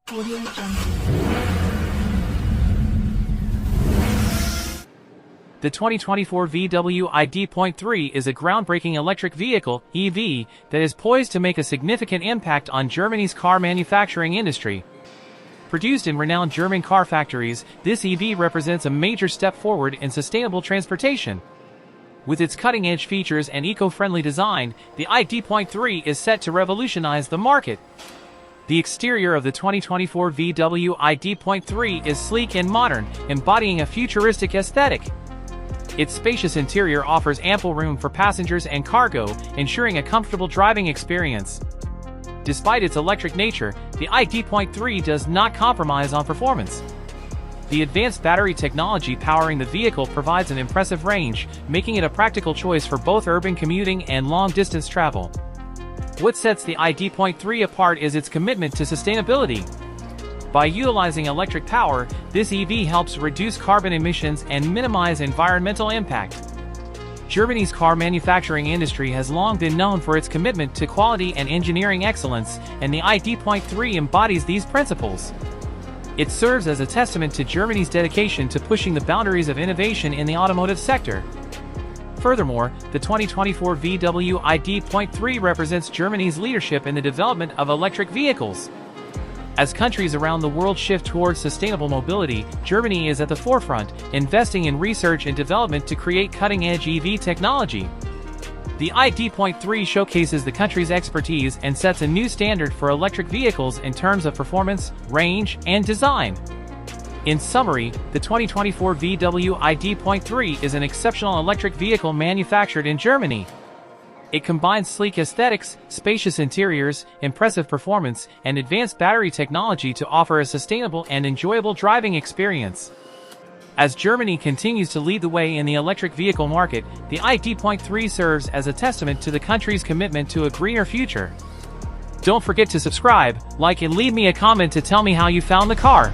Audio Jungle. The 2024 VW ID.3 is a groundbreaking electric vehicle (EV) that is poised to make a significant impact on Germany's car manufacturing industry. Produced in renowned German car factories, this EV represents a major step forward in sustainable transportation. With its cutting-edge features and eco-friendly design, the ID.3 is set to revolutionize the market. The exterior of the 2024 VW ID.3 is sleek and modern, embodying a futuristic aesthetic. Its spacious interior offers ample room for passengers and cargo, ensuring a comfortable driving experience. Despite its electric nature, the ID.3 does not compromise on performance. The advanced battery technology powering the vehicle provides an impressive range, making it a practical choice for both urban commuting and long-distance travel. What sets the ID.3 apart is its commitment to sustainability. By utilizing electric power, this EV helps reduce carbon emissions and minimize environmental impact. Germany's car manufacturing industry has long been known for its commitment to quality and engineering excellence, and the ID.3 embodies these principles. It serves as a testament to Germany's dedication to pushing the boundaries of innovation in the automotive sector. Furthermore, the 2024 VW ID.3 represents Germany's leadership in the development of electric vehicles. As countries around the world shift towards sustainable mobility, Germany is at the forefront, investing in research and development to create cutting-edge EV technology. The ID.3 showcases the country's expertise and sets a new standard for electric vehicles in terms of performance, range, and design. In summary, the 2024 VW ID.3 is an exceptional electric vehicle manufactured in Germany. It combines sleek aesthetics, spacious interiors, impressive performance, and advanced battery technology to offer a sustainable and enjoyable driving experience. As Germany continues to lead the way in the electric vehicle market, the ID.3 serves as a testament to the country's commitment to a greener future. Don't forget to subscribe, like, and leave me a comment to tell me how you found the car.